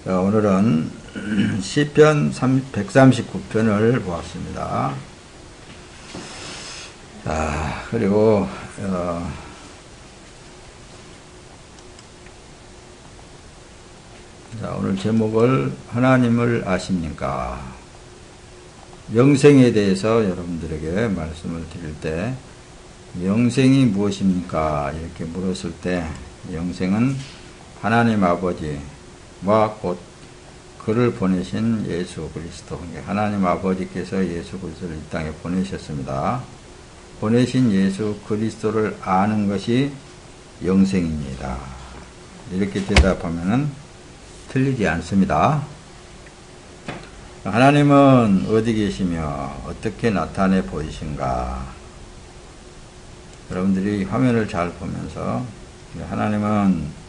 자, 오늘은 시편 139편을 보았습니다. 자, 그리고 자, 오늘 제목을 하나님을 아십니까? 영생에 대해서 여러분들에게 말씀을 드릴 때 영생이 무엇입니까? 이렇게 물었을 때 영생은 하나님 아버지와 곧 그를 보내신 예수 그리스도, 하나님 아버지께서 예수 그리스도를 이 땅에 보내셨습니다. 보내신 예수 그리스도를 아는 것이 영생입니다. 이렇게 대답하면은 틀리지 않습니다. 하나님은 어디 계시며 어떻게 나타내 보이신가? 여러분들이 화면을 잘 보면서 하나님은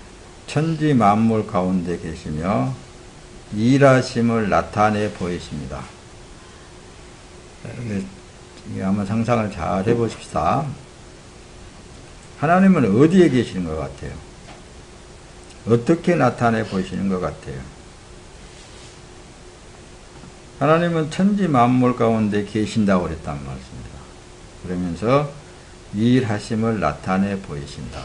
천지 만물 가운데 계시며 일하심을 나타내 보이십니다. 한번 상상을 잘 해보십시다. 하나님은 어디에 계시는 것 같아요? 어떻게 나타내 보이시는 것 같아요? 하나님은 천지 만물 가운데 계신다고 그랬단 말씀입니다. 그러면서 일하심을 나타내 보이신다.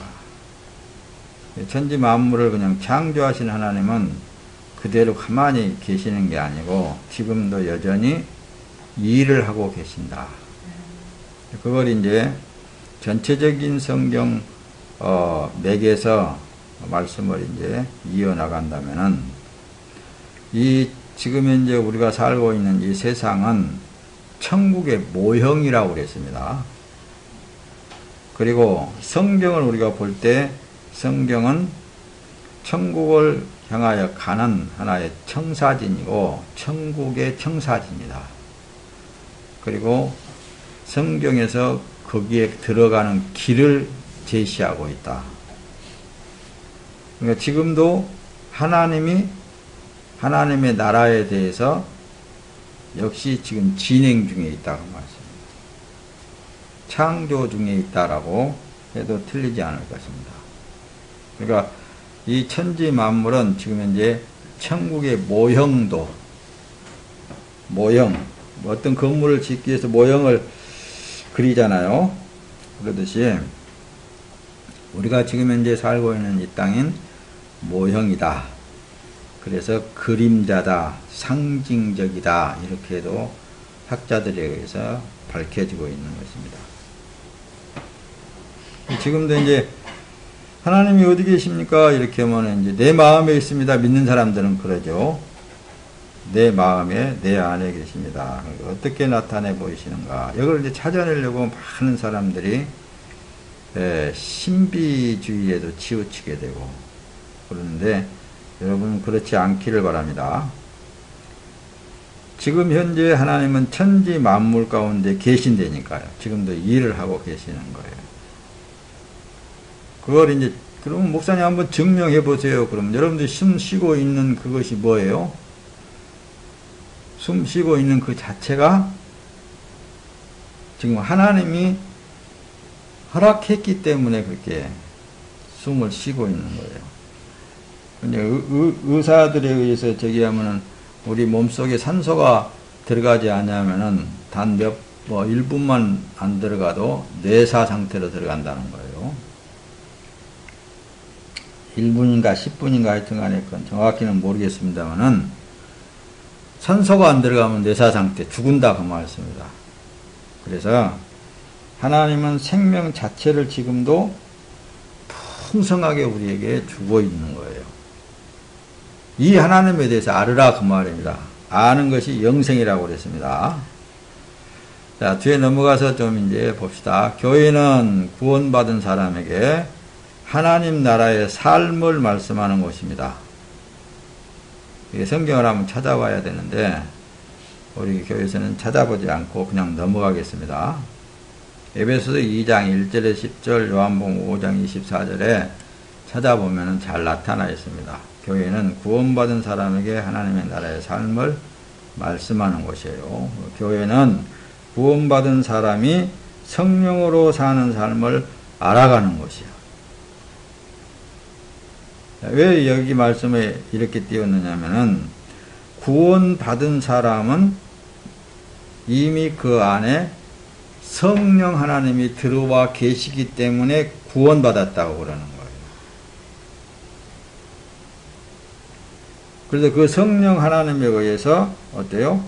천지 만물을 그냥 창조하신 하나님은 그대로 가만히 계시는 게 아니고 지금도 여전히 일을 하고 계신다. 그걸 이제 전체적인 성경 맥에서 말씀을 이제 이어나간다면은 지금 현재 우리가 살고 있는 이 세상은 천국의 모형이라고 그랬습니다. 그리고 성경을 우리가 볼 때 성경은 천국을 향하여 가는 하나의 청사진이고 천국의 청사진이다. 그리고 성경에서 거기에 들어가는 길을 제시하고 있다. 그러니까 지금도 하나님이 하나님의 나라에 대해서 역시 지금 진행 중에 있다고 말씀입니다. 창조 중에 있다라고 해도 틀리지 않을 것입니다. 그러니까 이 천지 만물은 지금 현재 천국의 모형, 어떤 건물을 짓기 위해서 모형을 그리잖아요. 그러듯이 우리가 지금 현재 살고 있는 이 땅인 모형이다. 그래서 그림자다, 상징적이다, 이렇게도 학자들에 의해서 밝혀지고 있는 것입니다. 지금도 이제 하나님이 어디 계십니까? 이렇게 하면 이제 내 마음에 있습니다. 믿는 사람들은 그러죠. 내 마음에, 내 안에 계십니다. 어떻게 나타내 보이시는가? 이걸 이제 찾아내려고 많은 사람들이 신비주의에도 치우치게 되고 그러는데 여러분 그렇지 않기를 바랍니다. 지금 현재 하나님은 천지 만물 가운데 계신다니까요. 지금도 일을 하고 계시는 거예요. 그걸 이제 그러면 목사님 한번 증명해 보세요. 그럼 여러분들이 숨 쉬고 있는 그것이 뭐예요? 숨 쉬고 있는 그 자체가 지금 하나님이 허락했기 때문에 그렇게 숨을 쉬고 있는 거예요. 근데 의사들에 의해서 저기 하면은 우리 몸속에 산소가 들어가지 않냐면은 단 1분만 안 들어가도 뇌사 상태로 들어간다는 거예요. 1분인가 10분인가 하여튼 간에 그건 정확히는 모르겠습니다만은 산소가 안 들어가면 뇌사 상태 죽은다 그 말씀입니다. 그래서 하나님은 생명 자체를 지금도 풍성하게 우리에게 주고 있는 거예요. 이 하나님에 대해서 알으라 그 말입니다. 아는 것이 영생이라고 그랬습니다. 자, 뒤에 넘어가서 좀 이제 봅시다. 교회는 구원받은 사람에게 하나님 나라의 삶을 말씀하는 곳입니다. 이게 성경을 한번 찾아봐야 되는데 우리 교회에서는 찾아보지 않고 그냥 넘어가겠습니다. 에베소서 2장 1절에 10절, 요한복음 5장 24절에 찾아보면 잘 나타나 있습니다. 교회는 구원받은 사람에게 하나님의 나라의 삶을 말씀하는 곳이에요. 교회는 구원받은 사람이 성령으로 사는 삶을 알아가는 곳이에요. 왜 여기 말씀에 이렇게 띄웠느냐면은 구원받은 사람은 이미 그 안에 성령 하나님이 들어와 계시기 때문에 구원받았다고 그러는 거예요. 그래서 그 성령 하나님에 의해서 어때요?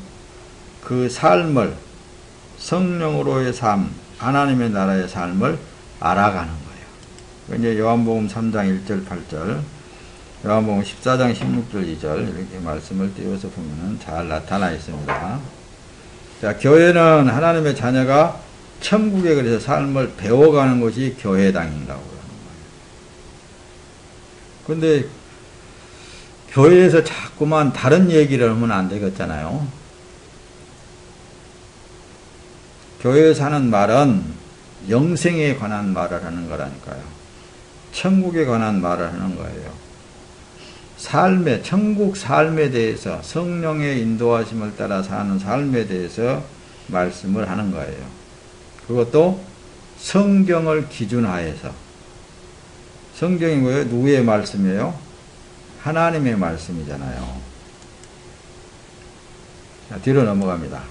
그 삶을, 성령으로의 삶, 하나님의 나라의 삶을 알아가는 거예요. 이제 요한복음 3장 1절 8절, 요한복음 14장 16절 2절 이렇게 말씀을 띄워서 보면은 잘 나타나 있습니다. 자, 교회는 하나님의 자녀가 천국에 그래서 삶을 배워가는 것이 교회당인다고 하는 거예요. 근데 교회에서 자꾸만 다른 얘기를 하면 안 되겠잖아요. 교회에서 하는 말은 영생에 관한 말을 하는 거라니까요. 천국에 관한 말을 하는 거예요. 삶에, 천국 삶에 대해서, 성령의 인도하심을 따라 사는 삶에 대해서 말씀을 하는 거예요. 그것도 성경을 기준하여서. 성경이 뭐예요? 누구의 말씀이에요? 하나님의 말씀이잖아요. 자, 뒤로 넘어갑니다.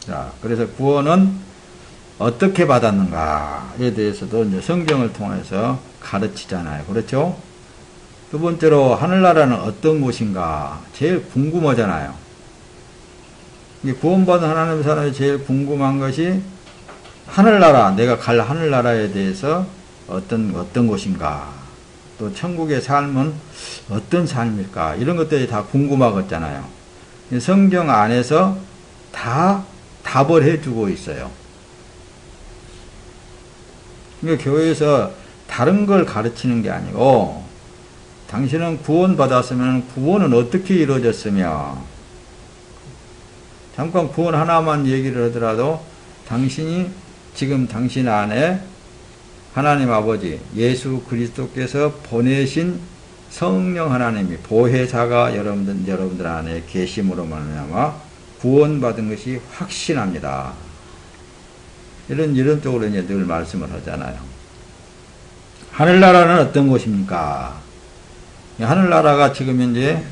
자, 그래서 구원은 어떻게 받았는가에 대해서도 이제 성경을 통해서 가르치잖아요. 그렇죠? 두 번째로, 하늘나라는 어떤 곳인가? 제일 궁금하잖아요. 구원받은 하나님의 사람이 제일 궁금한 것이 하늘나라, 내가 갈 하늘나라에 대해서 어떤 곳인가? 또 천국의 삶은 어떤 삶일까? 이런 것들이 다 궁금하겠잖아요. 성경 안에서 다 답을 해주고 있어요. 그러니까 교회에서 다른 걸 가르치는 게 아니고, 당신은 구원받았으면 구원은 어떻게 이루어졌으며, 잠깐 구원 하나만 얘기를 하더라도 당신이 지금 당신 안에 하나님 아버지 예수 그리스도께서 보내신 성령 하나님이 보혜사가 여러분들 안에 계심으로 말미암아 구원받은 것이 확신합니다. 이런 쪽으로 이제 늘 말씀을 하잖아요. 하늘나라는 어떤 곳입니까? 하늘나라가 지금 이제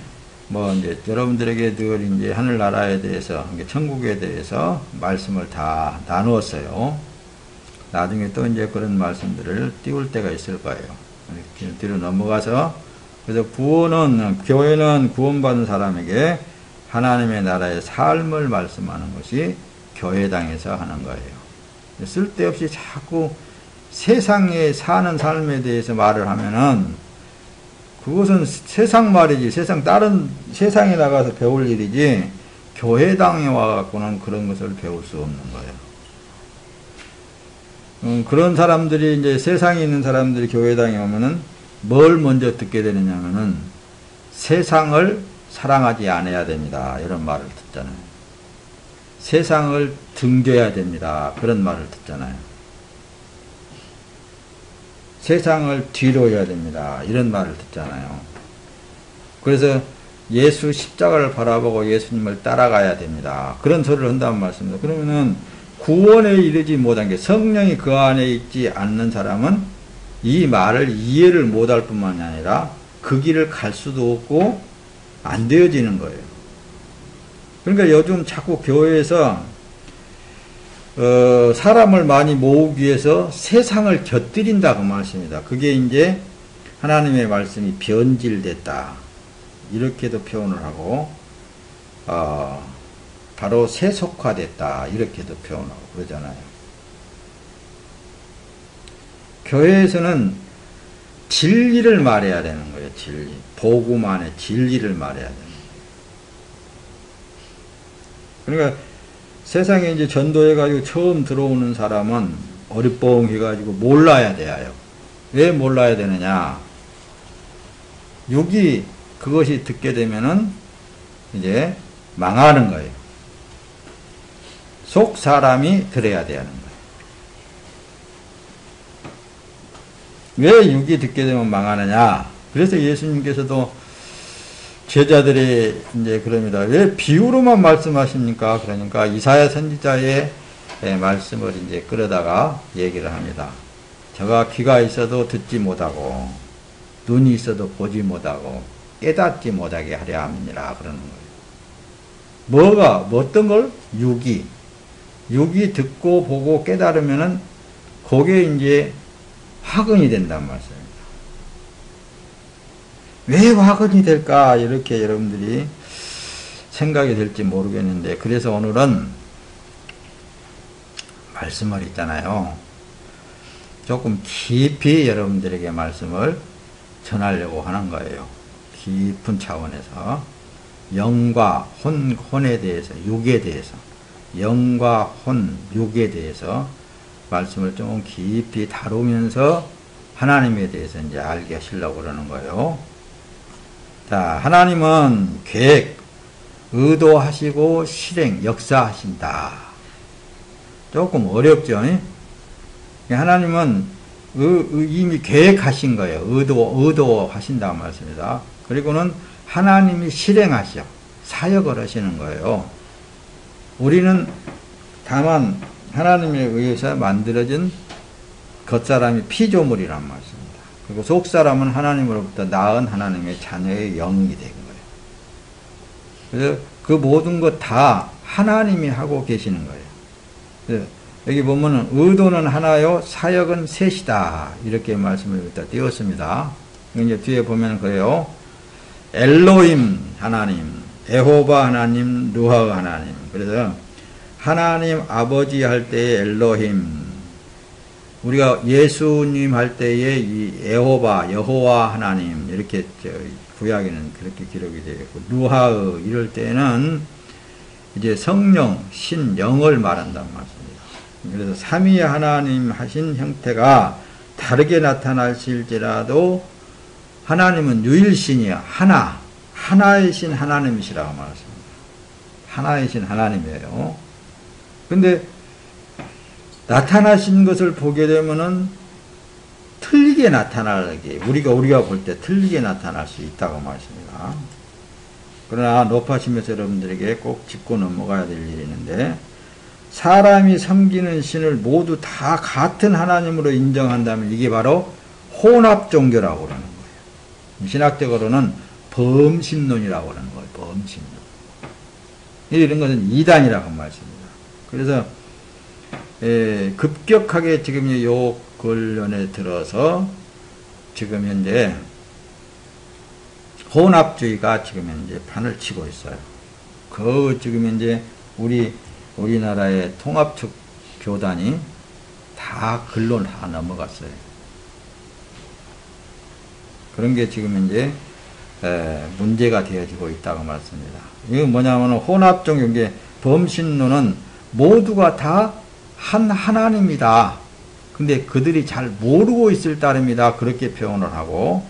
여러분들에게 늘 이제 하늘나라에 대해서, 천국에 대해서 말씀을 다 나누었어요. 나중에 또 이제 그런 말씀들을 띄울 때가 있을 거예요. 이렇게 뒤로 넘어가서, 그래서 교회는 구원받은 사람에게 하나님의 나라의 삶을 말씀하는 것이 교회당에서 하는 거예요. 쓸데없이 자꾸 세상에 사는 삶에 대해서 말을 하면은 그것은 세상 말이지, 다른 세상에 나가서 배울 일이지, 교회당에 와갖고는 그런 것을 배울 수 없는 거예요. 그런 사람들이, 이제 세상에 있는 사람들이 교회당에 오면은 뭘 먼저 듣게 되느냐면은 세상을 사랑하지 않아야 됩니다. 이런 말을 듣잖아요. 세상을 등져야 됩니다. 그런 말을 듣잖아요. 세상을 뒤로 해야 됩니다. 이런 말을 듣잖아요. 그래서 예수 십자가를 바라보고 예수님을 따라가야 됩니다. 그런 소리를 한다는 말씀입니다. 그러면은 구원에 이르지 못한 게, 성령이 그 안에 있지 않는 사람은 이 말을 이해를 못할 뿐만이 아니라 그 길을 갈 수도 없고 안 되어지는 거예요. 그러니까 요즘 자꾸 교회에서 사람을 많이 모으기 위해서 세상을 곁들인다 그 말씀입니다. 그게 이제 하나님의 말씀이 변질됐다, 이렇게도 표현을 하고, 바로 세속화됐다, 이렇게도 표현하고 그러잖아요. 교회에서는 진리를 말해야 되는 거예요. 진리, 복음 안에 진리를 말해야 되는 거예요. 그러니까 세상에 이제 전도해가지고 처음 들어오는 사람은 어리뻥해가지고 몰라야 돼요. 왜 몰라야 되느냐? 그것이 듣게 되면은 이제 망하는 거예요. 속 사람이 들어야 되는 거예요. 왜 육이 듣게 되면 망하느냐? 그래서 예수님께서도 제자들이 이제 그럽니다. 왜 비유로만 말씀하십니까? 그러니까 이사야 선지자의 말씀을 이제 끌어다가 얘기를 합니다. 저가 귀가 있어도 듣지 못하고, 눈이 있어도 보지 못하고 깨닫지 못하게 하려 함이니라 그러는 거예요. 어떤 걸? 육이 듣고 보고 깨달으면은 그게 이제 화근이 된단 말씀입니다. 왜 화근이 될까? 이렇게 여러분들이 생각이 될지 모르겠는데, 그래서 오늘은 말씀을 있잖아요. 조금 깊이 여러분들에게 말씀을 전하려고 하는 거예요. 깊은 차원에서. 영과 혼에 대해서, 육에 대해서, 영과 혼, 육에 대해서 말씀을 좀 깊이 다루면서 하나님에 대해서 이제 알게 하시려고 그러는 거예요. 자, 하나님은 계획, 의도하시고 실행, 역사하신다. 조금 어렵죠? 하나님은 이미 계획하신 거예요. 의도하신다 말씀입니다. 그리고는 하나님이 실행하셔. 사역을 하시는 거예요. 우리는 다만 하나님에 의해서 만들어진 겉사람이 피조물이란 말씀입니다. 그리고 속사람은 하나님으로부터 낳은 하나님의 자녀의 영이 된 거예요. 그래서 그 모든 것 다 하나님이 하고 계시는 거예요. 그래서 여기 보면은 의도는 하나요, 사역은 셋이다. 이렇게 말씀을 여기다 띄웠습니다. 이제 뒤에 보면 그래요. 엘로힘 하나님, 에호바 하나님, 루하 하나님. 그래서 하나님 아버지 할 때의 엘로힘, 우리가 예수님 할 때의 이 에호바, 여호와 하나님, 이렇게 구약에는 그렇게 기록이 되어 있고, 루하의 이럴 때는 이제 성령, 신, 영을 말한단 말씀입니다. 그래서 삼위 하나님 하신 형태가 다르게 나타나실지라도 하나님은 유일신이야. 하나의 신 하나님이시라고 말했습니다. 하나의 신 하나님이에요. 근데 나타나신 것을 보게 되면은 틀리게 나타나게, 우리가 볼 때 틀리게 나타날 수 있다고 말씀입니다. 그러나 높아지면서 여러분들에게 꼭 짚고 넘어가야 될 일이 있는데, 사람이 섬기는 신을 모두 다 같은 하나님으로 인정한다면 이게 바로 혼합 종교라고 그러는 거예요. 신학적으로는 범신론이라고 그러는 거예요. 범신론. 이런 것은 이단이라고 말씀입니다. 그래서 급격하게 지금 요 근련에 들어서 지금 현재 혼합주의가 지금 현재 판을 치고 있어요. 지금 현재 우리나라의 통합측 교단이 다 근론 다 넘어갔어요. 그런 게 지금 현재 문제가 되어지고 있다고 말씀입니다. 이게 뭐냐면 혼합종교, 이게 범신론은 모두가 다 한 하나님이다. 근데 그들이 잘 모르고 있을 따름이다. 그렇게 표현을 하고,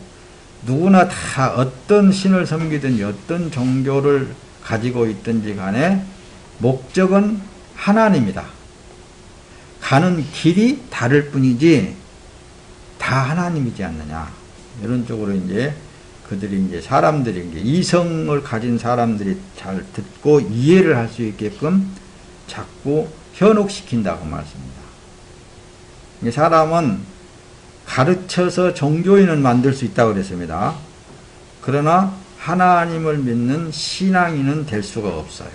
누구나 다 어떤 신을 섬기든 어떤 종교를 가지고 있든지 간에 목적은 하나님이다. 가는 길이 다를 뿐이지 다 하나님이지 않느냐. 이런 쪽으로 이제 그들이 이제 사람들이 이제 이성을 가진 사람들이 잘 듣고 이해를 할 수 있게끔 자꾸 현혹시킨다고 말씀입니다. 사람은 가르쳐서 종교인을 만들 수 있다고 그랬습니다. 그러나 하나님을 믿는 신앙인은 될 수가 없어요.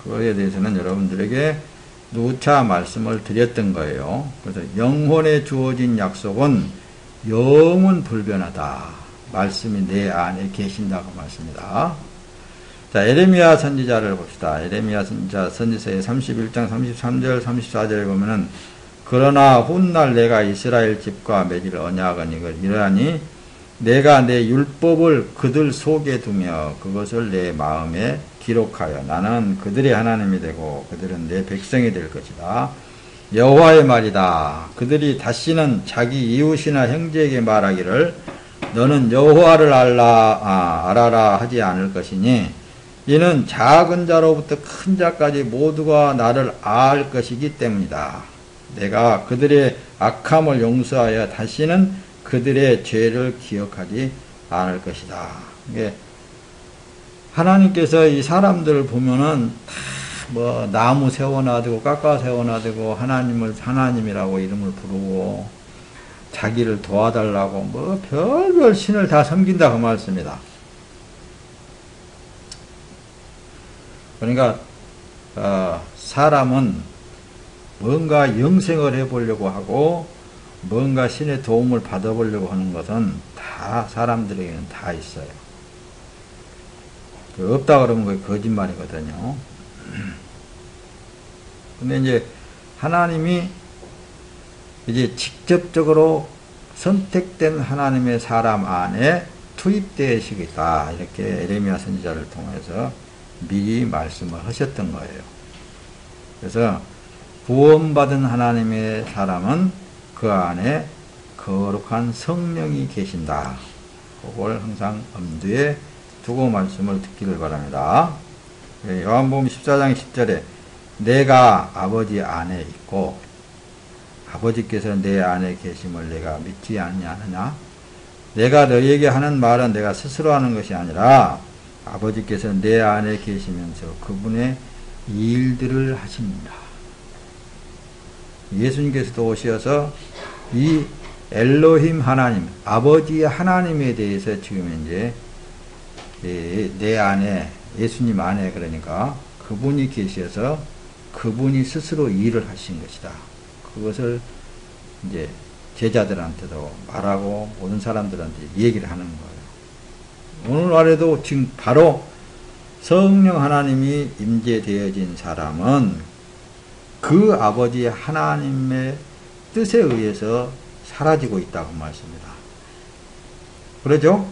그거에 대해서는 여러분들에게 누차 말씀을 드렸던 거예요. 그래서 영혼에 주어진 약속은 영원 불변하다. 말씀이 내 안에 계신다고 말씀입니다. 자, 에레미야 선지자를 봅시다. 에레미야 선지서의 31장 33절 34절에 보면은, 그러나 훗날 내가 이스라엘 집과 맺을 언약은 이러하니 내가 내 율법을 그들 속에 두며 그것을 내 마음에 기록하여 나는 그들의 하나님이 되고 그들은 내 백성이 될 것이다. 여호와의 말이다. 그들이 다시는 자기 이웃이나 형제에게 말하기를 너는 여호와를 알아라 하지 않을 것이니 이는 작은 자로부터 큰 자까지 모두가 나를 알 것이기 때문이다. 내가 그들의 악함을 용서하여 다시는 그들의 죄를 기억하지 않을 것이다. 이게 하나님께서 이 사람들을 보면은 다 나무 세워놔두고 깎아 세워놔두고 하나님을 하나님이라고 이름을 부르고 자기를 도와달라고 뭐 별별 신을 다 섬긴다 그 말씀이다. 그러니까 사람은 뭔가 영생을 해보려고 하고 뭔가 신의 도움을 받아보려고 하는 것은 다 사람들에게는 다 있어요. 없다 그러면 그게 거짓말이거든요. 근데 이제 하나님이 이제 직접적으로 선택된 하나님의 사람 안에 투입되시겠다. 이렇게 에레미야 선지자를 통해서 미리 말씀을 하셨던 거예요. 그래서 구원받은 하나님의 사람은 그 안에 거룩한 성령이 계신다. 그걸 항상 엄두에 두고 말씀을 듣기를 바랍니다. 요한복음 14장 10절에 내가 아버지 안에 있고 아버지께서 내 안에 계심을 내가 믿지 않느냐? 내가 너희에게 하는 말은 내가 스스로 하는 것이 아니라 아버지께서 내 안에 계시면서 그분의 일들을 하십니다. 예수님께서도 오셔서 이 엘로힘 하나님, 아버지 하나님에 대해서 지금 이제 내 안에, 예수님 안에 그러니까 그분이 계셔서 그분이 스스로 일을 하신 것이다. 그것을 이제 제자들한테도 말하고 모든 사람들한테 얘기를 하는 거예요. 오늘날에도 지금 바로 성령 하나님이 임재되어진 사람은 그 아버지 하나님의 뜻에 의해서 사라지고 있다고 말씀입니다. 그러죠?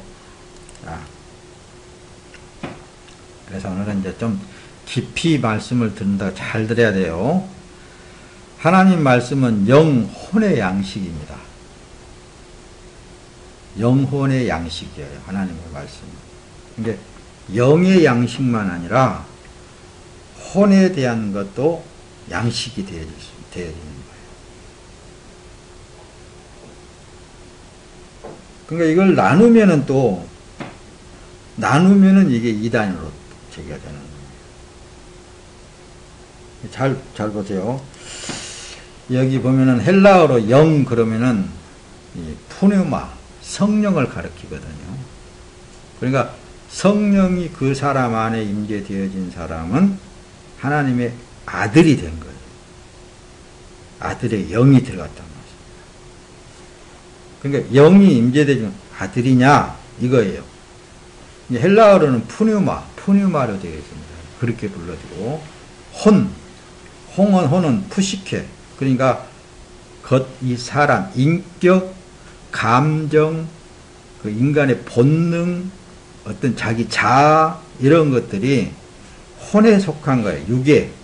그래서 오늘은 이제 좀 깊이 말씀을 듣는다 잘 들어야 돼요. 하나님 말씀은 영혼의 양식입니다. 영혼의 양식이에요. 하나님의 말씀은. 근데 영의 양식만 아니라 혼에 대한 것도 양식이 되어지는 거예요. 그러니까 이걸 나누면은 이게 이단으로 제기가 되는 거예요. 잘 보세요. 여기 보면은 헬라어로 영 그러면은 푸뉴마, 성령을 가리키거든요. 그러니까 성령이 그 사람 안에 임재되어진 사람은 하나님의 아들이 된 거예요. 아들의 영이 들어갔단 말이에요. 그러니까 영이 임재되어진 아들이냐 이거예요. 헬라어로는 푸뉴마로 되어 있습니다. 그렇게 불러지고 혼은 푸시케 그러니까 이 사람 인격 감정 그 인간의 본능 어떤 자기 자아 이런 것들이 혼에 속한 거예요.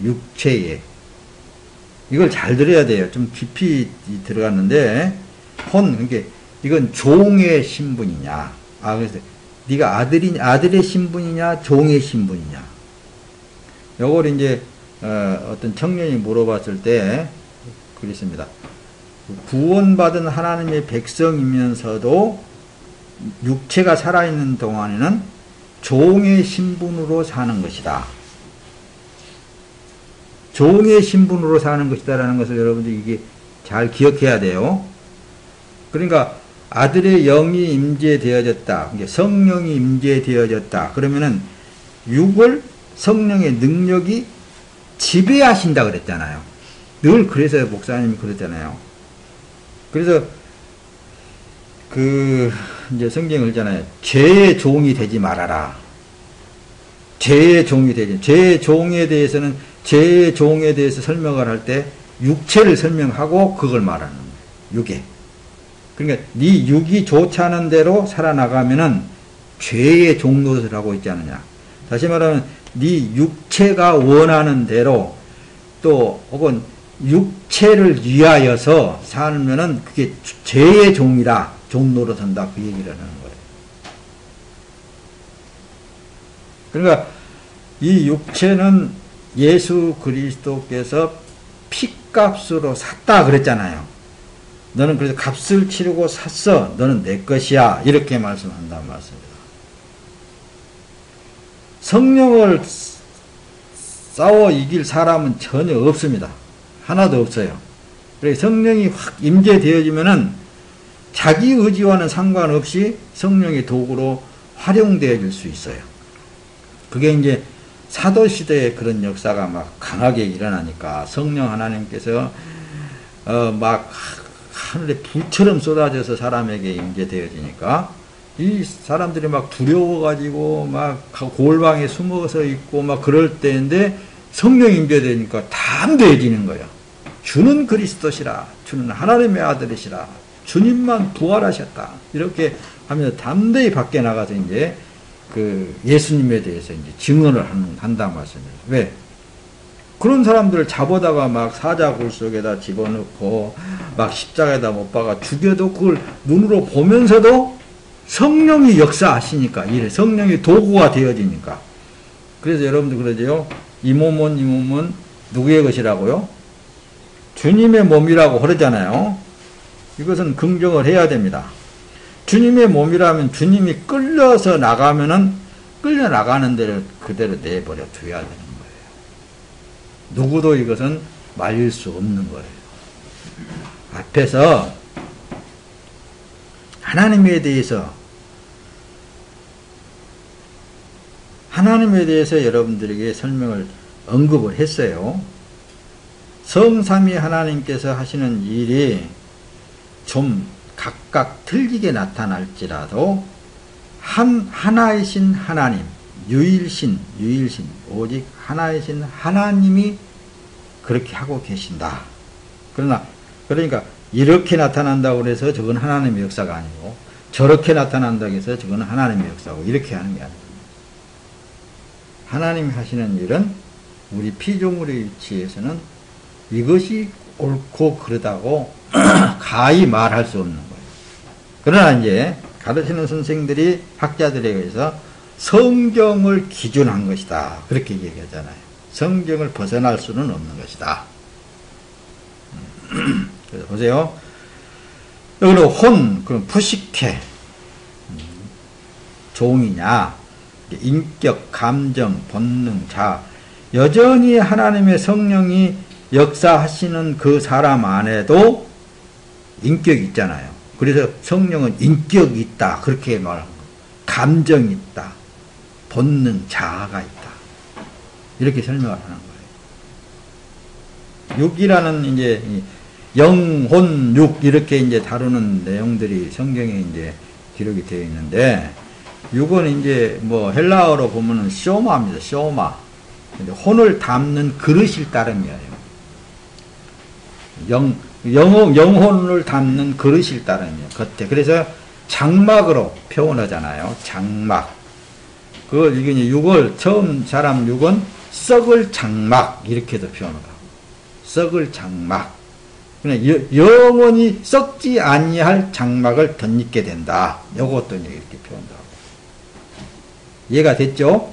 육체에 이걸 잘 들어야 돼요. 좀 깊이 들어갔는데 그러니까 이건 종의 신분이냐 그래서 네가 아들의 신분이냐 종의 신분이냐 요걸 이제 어떤 청년이 물어봤을 때 그랬습니다. 구원받은 하나님의 백성이면서도 육체가 살아있는 동안에는 종의 신분으로 사는 것이다. 종의 신분으로 사는 것이다라는 것을 여러분들 이게 잘 기억해야 돼요. 그러니까 아들의 영이 임재되어졌다. 성령이 임재되어졌다. 그러면은 육을 성령의 능력이 지배하신다 그랬잖아요. 늘 그래서 목사님이 그랬잖아요. 그래서 이제 성경을 읽잖아요. 죄의 종이 되지 말아라. 죄의 종이 되지. 죄의 종에 대해서는 죄의 종에 대해서 설명을 할 때 육체를 설명하고 그걸 말하는 거예요. 육에. 그러니까 네 육이 좋지 않은 대로 살아나가면은 죄의 종 노릇을 하고 있지 않느냐. 다시 말하면 네 육체가 원하는 대로 또 혹은 육체를 위하여서 살면은 그게 죄의 종이다. 종 노릇한다. 그 얘기를 하는 거예요. 그러니까 이 육체는 예수 그리스도께서 피값으로 샀다 그랬잖아요. 너는 그래서 값을 치르고 샀어. 너는 내 것이야. 이렇게 말씀한다는 말씀입니다. 성령을 싸워 이길 사람은 전혀 없습니다. 하나도 없어요. 그래서 성령이 확 임재되어지면은 자기 의지와는 상관없이 성령의 도구로 활용되어질 수 있어요. 그게 이제 사도시대에 그런 역사가 막 강하게 일어나니까 성령 하나님께서 막 하늘에 불처럼 쏟아져서 사람에게 임재되어지니까 이 사람들이 막 두려워가지고 막 골방에 숨어서 있고 막 그럴 때인데 성령 임재되니까 담대해지는 거예요. 주는 그리스도시라, 주는 하나님의 아들이시라, 주님만 부활하셨다. 이렇게 하면서 담대히 밖에 나가서 이제 그 예수님에 대해서 이제 증언을 한다는 말씀이에요. 왜? 그런 사람들을 잡아다가 막 사자굴 속에다 집어넣고 막 십자가에다 못 박아 죽여도 그걸 눈으로 보면서도 성령이 역사하시니까, 이래 성령이 도구가 되어지니까. 그래서 여러분들 그러죠. 이 몸은 누구의 것이라고요? 주님의 몸이라고 그러잖아요. 이것은 긍정을 해야 됩니다. 주님의 몸이라면 주님이 끌려서 나가면은 끌려 나가는 대로 그대로 내버려 둬야 되는 거예요. 누구도 이것은 말릴 수 없는 거예요. 앞에서 하나님에 대해서 여러분들에게 설명을 언급을 했어요. 성삼위 하나님께서 하시는 일이 좀 각각 틀리게 나타날지라도 하나이신 하나님, 유일신, 오직 하나이신 하나님이 그렇게 하고 계신다. 그러니까 이렇게 나타난다고 해서 저건 하나님의 역사가 아니고, 저렇게 나타난다고 해서 저건 하나님의 역사고, 이렇게 하는 게 아니고, 하나님이 하시는 일은 우리 피조물의 위치에서는 이것이 옳고 그러다고 가히 말할 수 없는 거예요. 그러나 이제 가르치는 선생들이 학자들에 의해서 성경을 기준한 것이다, 그렇게 얘기하잖아요. 성경을 벗어날 수는 없는 것이다. 그래서 보세요. 여기로 혼, 그럼 푸시케, 종이냐, 인격, 감정, 본능, 자, 여전히 하나님의 성령이 역사하시는 그 사람 안에도 인격이 있잖아요. 그래서 성령은 인격이 있다, 그렇게 말하는 거예요. 감정이 있다, 본능, 자아가 있다, 이렇게 설명을 하는 거예요. 육이라는 이제 영혼, 육 이렇게 이제 다루는 내용들이 성경에 이제 기록이 되어 있는데, 육은 이제 뭐 헬라어로 보면은 쇼마입니다. 쇼마. 근데 혼을 담는 그릇일 따름이에요. 영혼을 담는 그릇일 따름이에요. 겉에. 그래서 장막으로 표현하잖아요. 장막. 이게 이제 육을, 처음 사람 육은 썩을 장막, 이렇게도 표현을 하고. 썩을 장막. 그냥 영원히 썩지 아니할 장막을 덧입게 된다. 요것도 이제 이렇게 표현도 하고. 이해가 됐죠?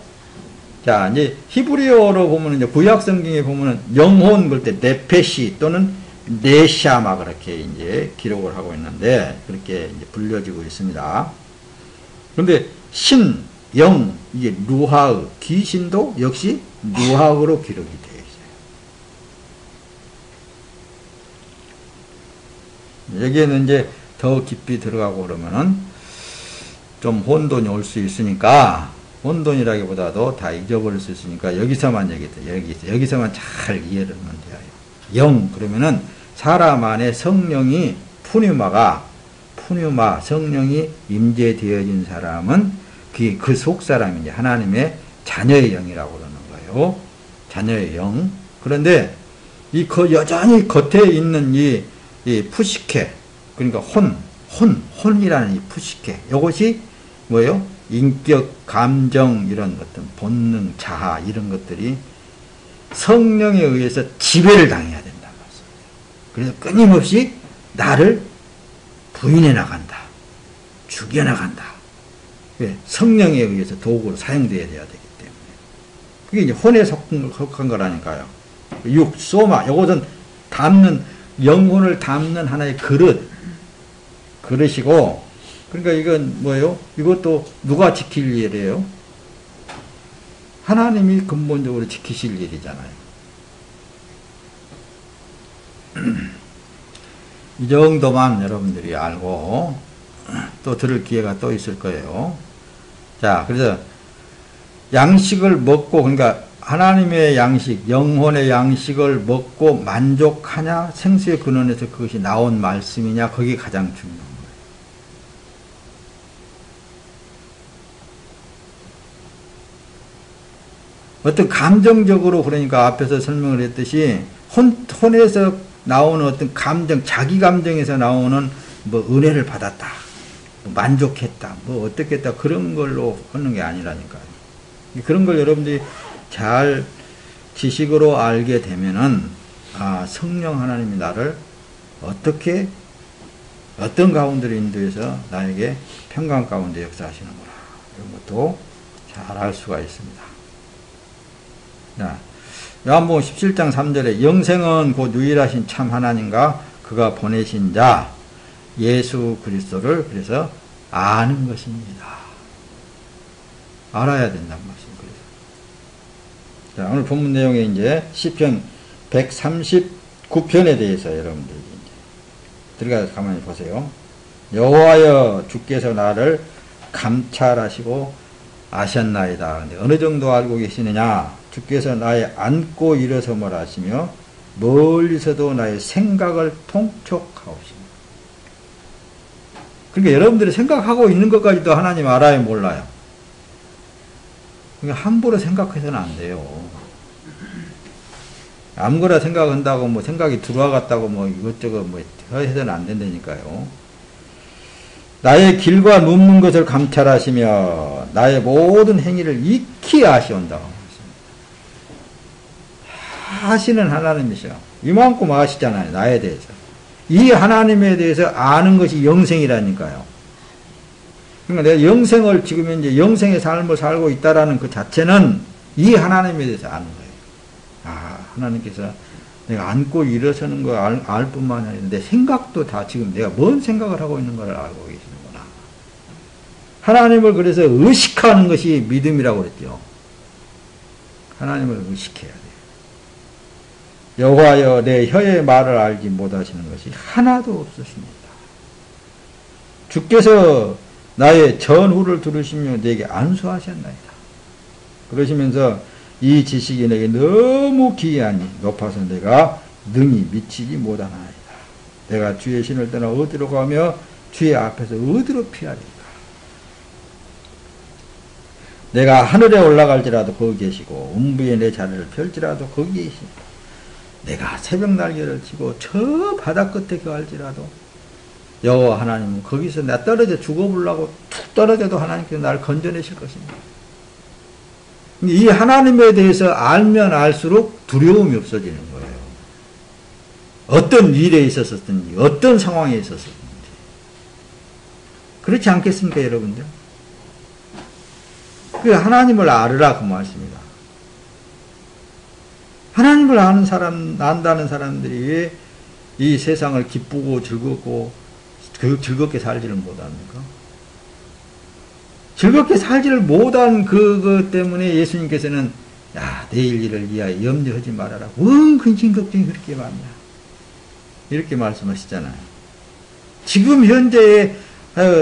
자, 이제 히브리어로 보면, 이제 구약 성경에 보면은 영혼 그럴 때 네페시 또는 네샤마 그렇게 이제 기록을 하고 있는데, 그렇게 이제 불려지고 있습니다. 그런데 신, 영, 이게 루하의, 귀신도 역시 루하의로 기록이 되어 있어요. 여기에는 이제 더 깊이 들어가고 그러면은 좀 혼돈이 올 수 있으니까, 혼돈이라기보다도 다 잊어버릴 수 있으니까 여기서만 여기서만 잘 이해를 하면 돼요. 영, 그러면은 사람 안에 성령이 푸뉴마, 성령이 임재되어진 사람은 그 속 사람이 이제 하나님의 자녀의 영이라고 그러는 거예요. 자녀의 영. 그런데 여전히 겉에 있는 이 푸시케, 그러니까 혼이라는 이 푸시케, 이것이 뭐예요? 인격, 감정, 이런 어떤 본능, 자아, 이런 것들이 성령에 의해서 지배를 당해야 된다는 말씀이에요. 그래서 끊임없이 나를 부인해 나간다, 죽여 나간다. 왜? 성령에 의해서 도구로 사용되어야 되기 때문에. 그게 이제 혼에 속한 거라니까요. 소마, 이것은 영혼을 담는 하나의 그릇이고, 그러니까 이건 뭐예요? 이것도 누가 지킬 일이에요? 하나님이 근본적으로 지키실 일이잖아요. 이 정도만 여러분들이 알고 또 들을 기회가 또 있을 거예요. 자, 그래서 양식을 먹고, 그러니까 하나님의 양식, 영혼의 양식을 먹고 만족하냐, 생수의 근원에서 그것이 나온 말씀이냐, 그게 가장 중요한 거예요. 어떤 감정적으로, 그러니까 앞에서 설명을 했듯이 혼에서 나오는 어떤 감정, 자기 감정에서 나오는 뭐 은혜를 받았다, 뭐 만족했다, 뭐 어떻겠다, 그런 걸로 하는 게 아니라니까요. 그런 걸 여러분들이 잘 지식으로 알게 되면은, 아, 성령 하나님이 나를 어떻게, 어떤 가운데로 인도해서 나에게 평강 가운데 역사하시는구나, 이런 것도 잘 알 수가 있습니다. 자, 요한복음 17장 3절에 영생은 곧 유일하신 참 하나님과 그가 보내신 자 예수 그리스도를 그래서 아는 것입니다. 알아야 된다는 말씀. 자, 오늘 본문 내용에 이제 시편 139편에 대해서 여러분들이 이제 들어가서 가만히 보세요. 여호와여 주께서 나를 감찰하시고 아셨나이다. 근데 어느 정도 알고 계시느냐? 주께서 나의 앉고 일어섬을 아시며 멀리서도 나의 생각을 통촉하옵시며. 그러니까 여러분들이 생각하고 있는 것까지도 하나님 알아요, 몰라요? 그러니까 함부로 생각해서는 안 돼요. 아무거나 생각한다고 뭐 생각이 들어와갔다고 뭐 이것저것 뭐 해서는 안 된다니까요. 나의 길과 눕는 것을 감찰하시며 나의 모든 행위를 익히 아시온다. 아시는 하나님이셔. 이만큼 아시잖아요, 나에 대해서. 이 하나님에 대해서 아는 것이 영생이라니까요. 그러니까 내가 영생을 지금 현재 영생의 삶을 살고 있다라는 그 자체는 이 하나님에 대해서 아는 거예요. 아, 하나님께서 내가 앉고 일어서는 거 알 뿐만 아니라 내 생각도 다 지금 내가 뭔 생각을 하고 있는 걸 알고 계시는구나. 하나님을 그래서 의식하는 것이 믿음이라고 그랬죠. 하나님을 의식해야 돼요. 여호와여 내 혀의 말을 알지 못하시는 것이 하나도 없으십니다. 주께서 나의 전후를 들으시며 내게 안수하셨나이다. 그러시면서 이 지식이 내게 너무 기이하니 높아서 내가 능히 미치지 못하나이다. 내가 주의 신을 떠나 어디로 가며 주의 앞에서 어디로 피하리까. 내가 하늘에 올라갈지라도 거기 계시고 음부에 내 자리를 펼지라도 거기 계시고 내가 새벽 날개를 치고 저 바다 끝에 거할지라도 여호와 하나님은 거기서 나 떨어져 죽어보려고 툭 떨어져도 하나님께서 나를 건져내실 것입니다. 이 하나님에 대해서 알면 알수록 두려움이 없어지는 거예요. 어떤 일에 있었든지 어떤 상황에 있었든지. 그렇지 않겠습니까, 여러분들? 그 하나님을 알으라 그 말씀입니다. 하나님을 아는 사람, 안다는 사람들이 왜 이 세상을 기쁘고 즐겁고 즐겁게 살지를 못합니까? 즐겁게 살지를 못한 그것 때문에 예수님께서는 야, 내일 일을 위하여 염려하지 말아라. 원 근심 걱정이 그렇게 많냐. 이렇게 말씀하시잖아요. 지금 현재의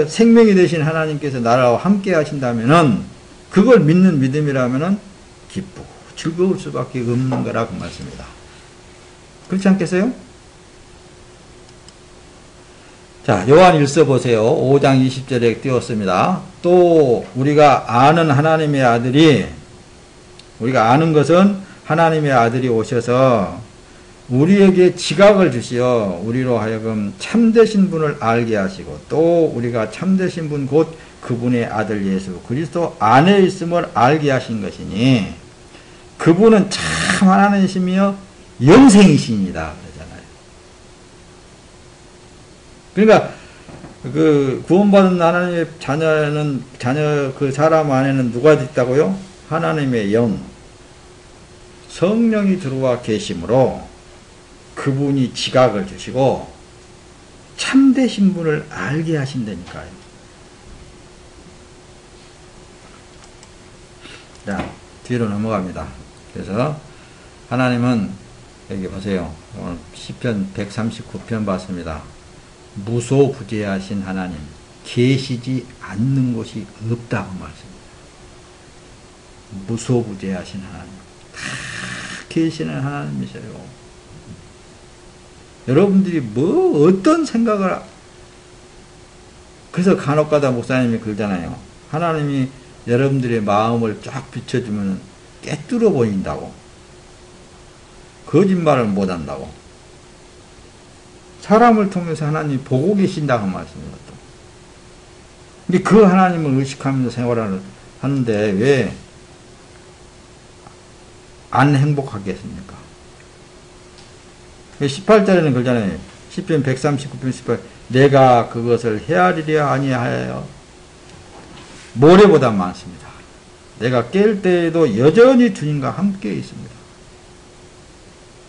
생명이 되신 하나님께서 나라와 함께 하신다면은 그걸 믿는 믿음이라면은 기쁘고 즐거울 수밖에 없는 거라고 말씀입니다. 그렇지 않겠어요? 자, 요한 1서 보세요. 5장 20절에 띄웠습니다. 또 우리가 아는 하나님의 아들이, 우리가 아는 것은 하나님의 아들이 오셔서 우리에게 지각을 주시어 우리로 하여금 참되신 분을 알게 하시고 또 우리가 참되신 분 곧 그분의 아들 예수 그리스도 안에 있음을 알게 하신 것이니 그분은 참 하나님이시며 영생이십니다. 그러니까 그 구원받은 하나님의 자녀 그 사람 안에는 누가 있다고요? 하나님의 영, 성령이 들어와 계심으로 그분이 지각을 주시고 참되신 분을 알게 하신다니까요. 자, 뒤로 넘어갑니다. 그래서 하나님은 여기 보세요. 오늘 시편 139편 봤습니다. 무소부재하신 하나님, 계시지 않는 곳이 없다고 말씀입니다. 무소부재하신 하나님, 다 계시는 하나님이세요. 여러분들이 어떤 생각을, 그래서 간혹가다 목사님이 그러잖아요. 하나님이 여러분들의 마음을 쫙 비춰주면 깨뚫어 보인다고. 거짓말을 못한다고. 사람을 통해서 하나님이 보고 계신다고 말씀입니다. 근데 그 하나님을 의식하면서 생활을 하는데 왜 안 행복하겠습니까? 18절에는 그러잖아요. 시편 139편 18, 내가 그것을 헤아리려 아니하여 모래보다 많습니다. 내가 깰 때에도 여전히 주님과 함께 있습니다.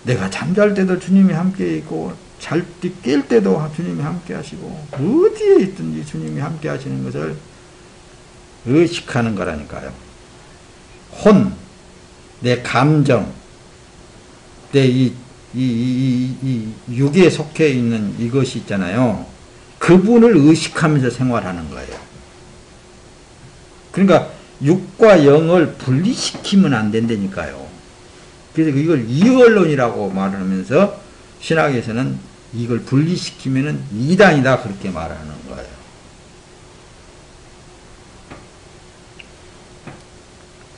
내가 잠잘 때도 주님이 함께 있고 잘 때 깰 때도 주님이 함께 하시고 어디에 있든지 주님이 함께 하시는 것을 의식하는 거라니까요. 내 감정, 내 육에 속해 있는 이것이 있잖아요. 그분을 의식하면서 생활하는 거예요. 그러니까 육과 영을 분리시키면 안 된다니까요. 그래서 이걸 이언론이라고 말을 하면서 신학에서는 이걸 분리시키면은 이단이다 그렇게 말하는 거예요.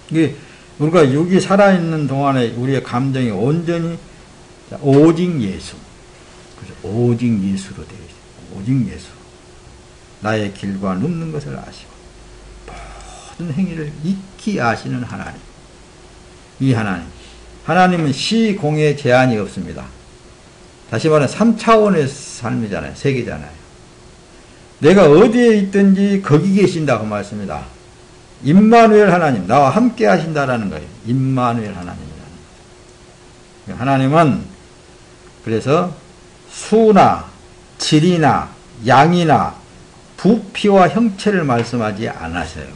이게 우리가 육이 살아있는 동안에 우리의 감정이 온전히 오직 예수, 그래서 오직 예수로 되어 있어요. 오직 예수. 나의 길과 눕는 것을 아시고 모든 행위를 익히 아시는 하나님. 이 하나님은 시공에 제한이 없습니다. 다시 말하면 3차원의 삶이잖아요. 세계잖아요. 내가 어디에 있든지 거기 계신다고 말씀입니다. 임마누엘 하나님, 나와 함께 하신다라는 거예요. 임마누엘 하나님이라는 거예요. 하나님은 그래서 수나 질이나 양이나 부피와 형체를 말씀하지 않으세요.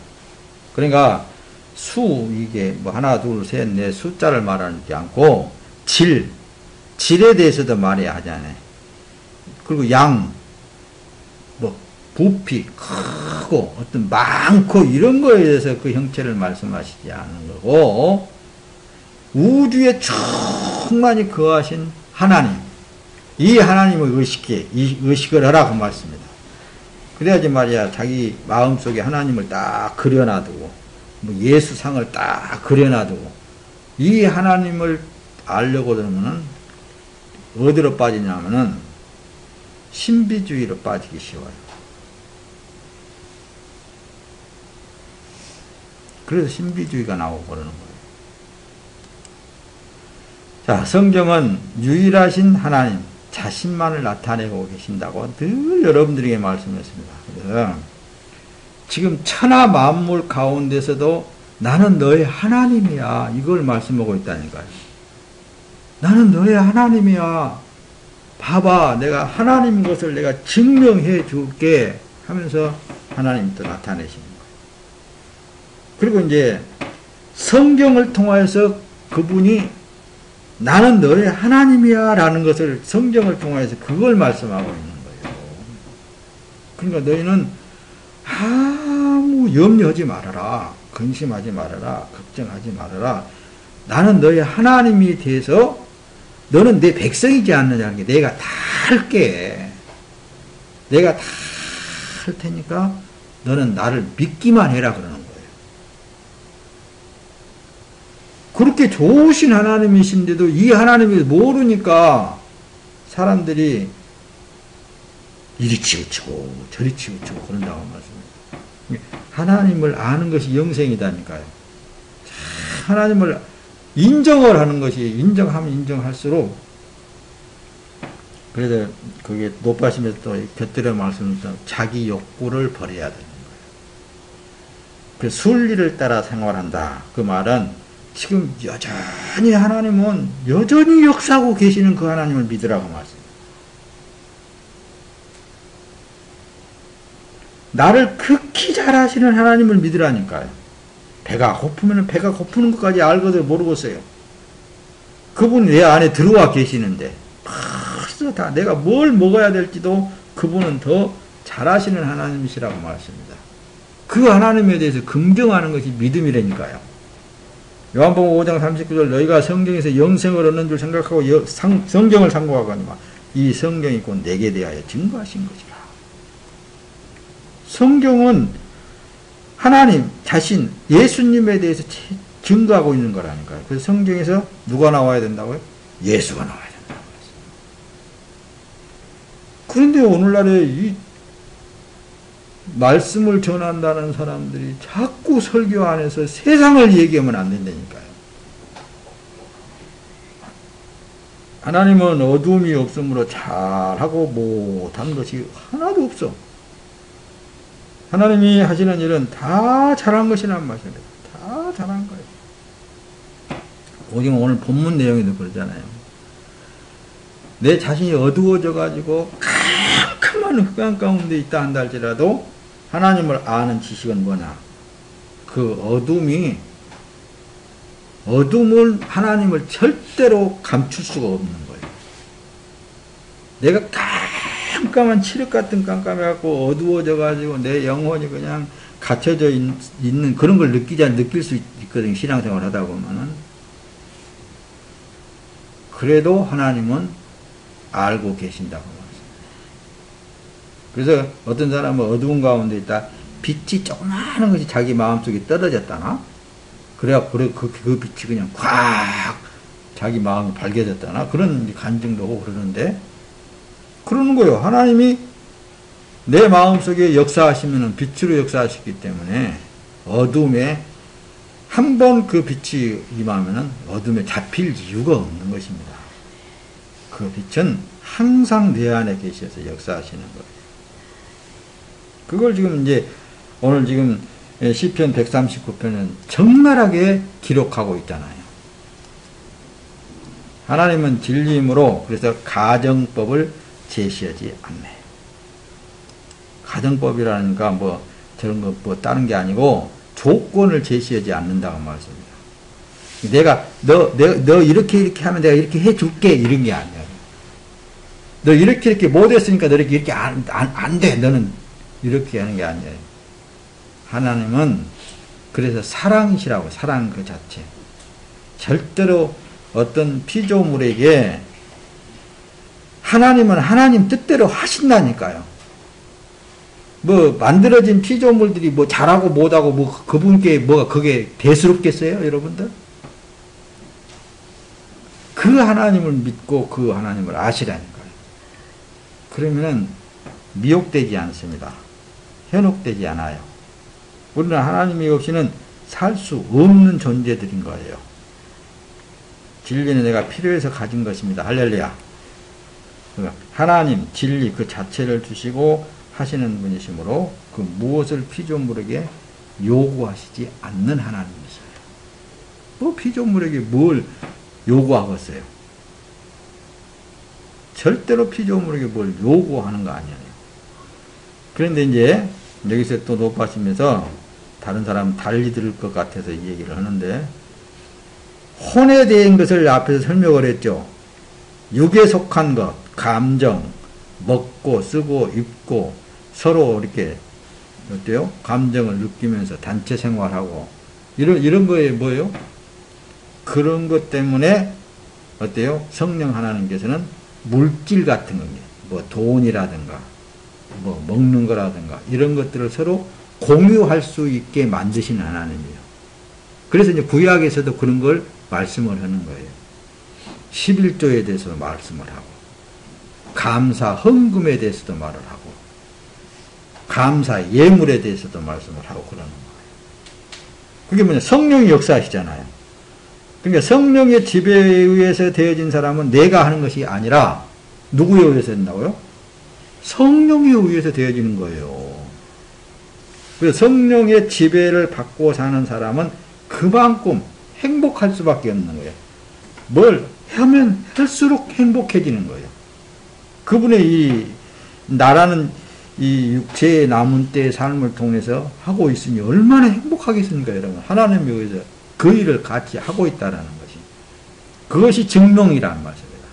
그러니까 이게 하나 둘 셋 넷 숫자를 말하지 않고 질에 대해서도 말해야 하잖아요. 그리고 부피 크고 어떤 많고 이런 거에 대해서 그 형체를 말씀하시지 않는 거고, 우주에 충만히 거하신 하나님, 이 하나님을 의식을 하라고 말씀입니다. 그래야지 말이야 자기 마음속에 하나님을 딱 그려놔두고 예수상을 딱 그려놔두고 이 하나님을 알려고 그러면은 어디로 빠지냐면은 신비주의로 빠지기 쉬워요. 그래서 신비주의가 나오고 그러는 거예요. 자, 성경은 유일하신 하나님 자신만을 나타내고 계신다고 늘 여러분들에게 말씀했습니다. 그래서 지금 천하 만물 가운데서도 나는 너의 하나님이야, 이걸 말씀하고 있다니까요. 나는 너의 하나님이야. 봐봐, 내가 하나님인 것을 내가 증명해 줄게 하면서 하나님이 또 나타내시는 거예요. 그리고 이제 성경을 통하여서 그분이 나는 너의 하나님이야 라는 것을 성경을 통해서 그걸 말씀하고 있는 거예요. 그러니까 너희는 아무 염려하지 말아라, 근심하지 말아라, 걱정하지 말아라. 나는 너의 하나님이 돼서 너는 내 백성이지 않느냐는 게 내가 다 할게. 내가 다 할 테니까 너는 나를 믿기만 해라 그러는 거예요. 그렇게 좋으신 하나님이신데도 이 하나님을 모르니까 사람들이 이리 치우치고 저리 치우치고 그런다고 말씀합니다. 하나님을 아는 것이 영생이다니까요. 하나님을 인정을 하는 것이, 인정하면 인정할수록, 그래서 그게 높아심에서 또 곁들여 말씀드렸던 자기 욕구를 버려야 되는 거예요. 그 순리를 따라 생활한다. 그 말은 지금 여전히 하나님은 여전히 역사하고 계시는 그 하나님을 믿으라고 말씀합니다. 나를 극히 잘 아시는 하나님을 믿으라니까요. 배가 고프면 배가 고프는 것까지 알거든 모르겠어요. 그분이 내 안에 들어와 계시는데 벌써 다 내가 뭘 먹어야 될지도 그분은 더 잘하시는 하나님이시라고 말했습니다. 그 하나님에 대해서 긍정하는 것이 믿음이라니까요. 요한복음 5장 39절 너희가 성경에서 영생을 얻는 줄 생각하고 성경을 상고하거니와 이 성경이 곧 내게 대하여 증거하신 것이라. 성경은 하나님 자신 예수님에 대해서 증거하고 있는 거라니까요. 그래서 성경에서 누가 나와야 된다고요? 예수가 나와야 된다고 했어요. 그런데 오늘날에 이 말씀을 전한다는 사람들이 자꾸 설교 안에서 세상을 얘기하면 안 된다니까요. 하나님은 어두움이 없으므로 잘하고 못한 것이 하나도 없어. 하나님이 하시는 일은 다 잘한 것이란 말입니다. 다 잘한 거예요. 오늘 본문 내용에도 그러잖아요. 내 자신이 어두워져 가지고 캄캄한 흑암 가운데 있다 한다 할지라도 하나님을 아는 지식은 뭐냐? 그 어둠은 하나님을 절대로 감출 수가 없는 거예요. 내가 깜깜한 칠흑 같은 깜깜해갖고 어두워져 가지고 내 영혼이 그냥 갇혀져 있는 그런 걸 느낄 수 있거든요. 신앙생활 하다 보면은. 그래도 하나님은 알고 계신다고 말했습니다. 그래서 어떤 사람은 어두운 가운데 있다. 빛이 조그마한 것이 자기 마음속에 떨어졌다나? 그래갖고 그 빛이 그냥 콱 자기 마음이 밝아졌다나? 그런 간증도 하고 그러는데, 그러는 거예요. 하나님이 내 마음속에 역사하시면 빛으로 역사하시기 때문에 어둠에 한 번 그 빛이 임하면 어둠에 잡힐 이유가 없는 것입니다. 그 빛은 항상 내 안에 계셔서 역사하시는 거예요. 그걸 지금 이제 오늘 지금 시편 139편은 적나라하게 기록하고 있잖아요. 하나님은 진리이므로 그래서 가정법을 제시하지 않네. 가정법이라니까 뭐 저런 거 뭐 다른 게 아니고 조건을 제시하지 않는다고 말씀입니다. 내가 너 이렇게 하면 내가 이렇게 해줄게 이런 게 아니야. 너 이렇게 못했으니까 너 이렇게 안 돼. 너는 이렇게 하는 게 아니에요. 하나님은 그래서 사랑이시라고. 사랑 그 자체. 절대로 어떤 피조물에게 하나님은 하나님 뜻대로 하신다니까요. 뭐 만들어진 피조물들이 뭐 잘하고 못하고 뭐 그분께 뭐가 그게 대수롭겠어요, 여러분들? 그 하나님을 믿고 그 하나님을 아시라니까요. 그러면은 미혹되지 않습니다. 현혹되지 않아요. 우리는 하나님이 없이는 살 수 없는 존재들인 거예요. 진리는 내가 필요해서 가진 것입니다. 할렐루야. 하나님, 진리 그 자체를 주시고 하시는 분이시므로 그 무엇을 피조물에게 요구하시지 않는 하나님이세요. 뭐 피조물에게 뭘 요구하겠어요? 절대로 피조물에게 뭘 요구하는 거 아니에요. 그런데 이제 여기서 또 높아지면서 다른 사람 달리 들을 것 같아서 이 얘기를 하는데, 혼에 대한 것을 앞에서 설명을 했죠. 육에 속한 것, 감정, 먹고 쓰고 입고 서로 이렇게 어때요? 감정을 느끼면서 단체 생활하고 이런 거에 뭐예요? 그런 것 때문에 어때요? 성령 하나님께서는 물질 같은 거, 뭐 돈이라든가 뭐 먹는 거라든가 이런 것들을 서로 공유할 수 있게 만드시는 하나님이에요. 그래서 이제 구약에서도 그런 걸 말씀을 하는 거예요. 11조에 대해서도 말씀을 하고, 감사 헌금에 대해서도 말을 하고, 감사 예물에 대해서도 말씀을 하고 그러는 거예요. 그게 뭐냐? 성령이 역사하시잖아요. 그러니까 성령의 지배에 의해서 되어진 사람은 내가 하는 것이 아니라 누구에 의해서 된다고요? 성령에 의해서 되어지는 거예요. 그래서 성령의 지배를 받고 사는 사람은 그만큼 행복할 수밖에 없는 거예요. 뭘 하면 할수록 행복해지는 거예요. 그분의 이 나라는 이 육체의 남은 때의 삶을 통해서 하고 있으니 얼마나 행복하겠습니까, 여러분? 하나님에 의해서 그 일을 같이 하고 있다는 것이. 그것이 증명이라는 말입니다.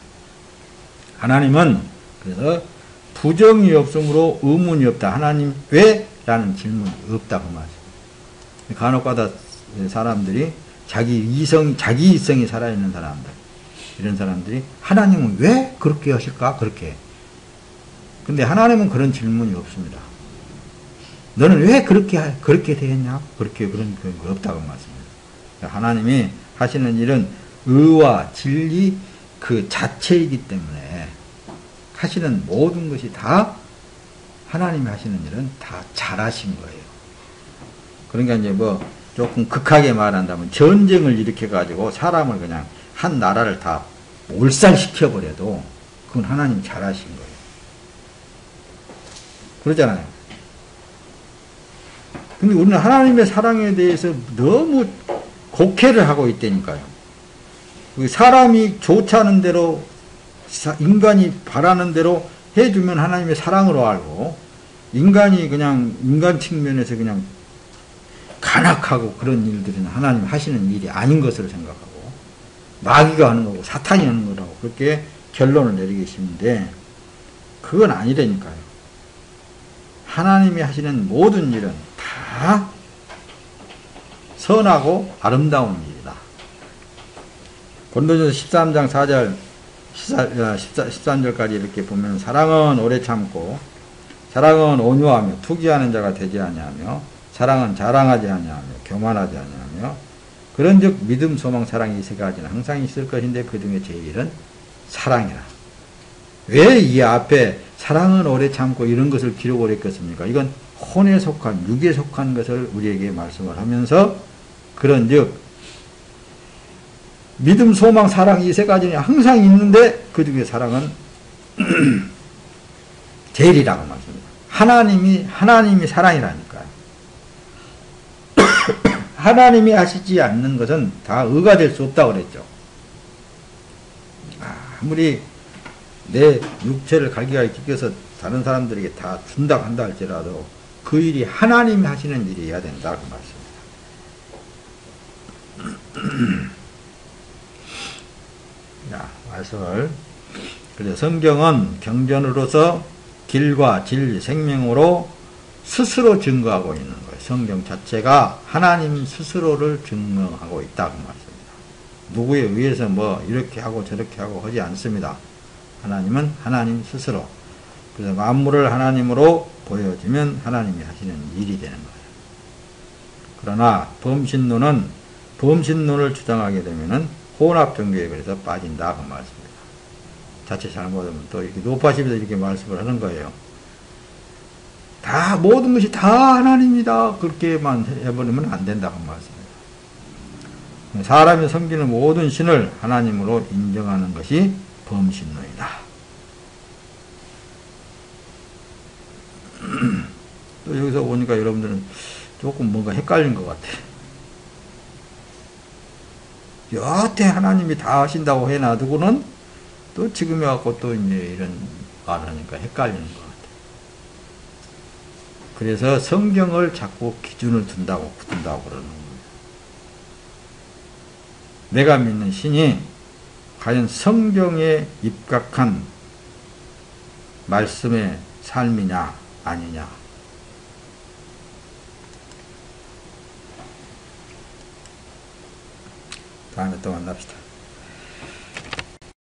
하나님은 그래서 부정이 없으므로 의문이 없다. 하나님 왜? 라는 질문이 없다. 그 말이죠. 간혹가다 사람들이 자기 이성이 살아있는 사람들, 이런 사람들이 하나님은 왜 그렇게 하실까? 그렇게. 근데 하나님은 그런 질문이 없습니다. 너는 왜 그렇게 되었냐? 그런 거 없다고 말씀입니다. 하나님이 하시는 일은 의와 진리 그 자체이기 때문에 하시는 모든 것이 다 하나님이 하시는 일은 다 잘하신 거예요. 그러니까 이제 뭐 조금 극하게 말한다면 전쟁을 일으켜가지고 사람을 그냥 한 나라를 다 몰살시켜버려도 그건 하나님 잘하신 거예요. 그러잖아요. 근데 우리는 하나님의 사랑에 대해서 너무 곡해를 하고 있다니까요. 사람이 좋지 않은 대로 인간이 바라는 대로 해주면 하나님의 사랑으로 알고, 인간이 그냥 인간 측면에서 그냥 간악하고 그런 일들은 하나님 하시는 일이 아닌 것으로 생각하고, 마귀가 하는 거고 사탄이 하는 거라고 그렇게 결론을 내리기 쉽는데 그건 아니라니까요. 하나님이 하시는 모든 일은 다 선하고 아름다운 일이다. 고린도전서 13장 4절 13절까지 이렇게 보면, 사랑은 오래 참고 사랑은 온유하며 투기하는 자가 되지 아니하며 사랑은 자랑하지 아니하며 교만하지 아니하며, 그런즉 믿음 소망 사랑이 이 세 가지는 항상 있을 것인데 그 중에 제일은 사랑이라. 왜 이 앞에 사랑은 오래 참고 이런 것을 기록을 했겠습니까? 이건 혼에 속한, 육에 속한 것을 우리에게 말씀을 하면서, 그런즉 믿음, 소망, 사랑 이 세 가지는 항상 있는데 그 중에 사랑은 제일이라고 말씀합니다. 하나님이 사랑이라니까요. 하나님이 하시지 않는 것은 다 의가 될 수 없다고 그랬죠. 아무리 내 육체를 갈기갈기 찢겨서 다른 사람들에게 다 준다고 한다 할지라도 그 일이 하나님이 하시는 일이어야 된다고 말씀입니다. 자, 말씀을. 그래서 성경은 경전으로서 길과 진리, 생명으로 스스로 증거하고 있는 거예요. 성경 자체가 하나님 스스로를 증명하고 있다고 말씀입니다. 누구에 의해서 뭐 이렇게 하고 저렇게 하고 하지 않습니다. 하나님은 하나님 스스로. 그래서 만물을 하나님으로 보여지면 하나님이 하시는 일이 되는 거예요. 그러나 범신론을 주장하게 되면은 혼합종교에 그래서 빠진다 그 말씀입니다. 자칫 잘못하면 또 이렇게 높아시면서 이렇게 말씀을 하는 거예요. 다 모든 것이 다 하나님이다 그렇게만 해버리면 안 된다고 말씀입니다. 사람이 섬기는 모든 신을 하나님으로 인정하는 것이 범신론이다. 또 여기서 보니까 여러분들은 조금 뭔가 헷갈린 것 같아요. 여태 하나님이 다 하신다고 해놔두고는 또 지금 해갖고 또 이제 이런 말을 하니까 헷갈리는 것 같아요. 그래서 성경을 자꾸 기준을 둔다고 그러는 거예요. 내가 믿는 신이 과연 성경에 입각한 말씀의 삶이냐 아니냐. 다음에 또 만납시다.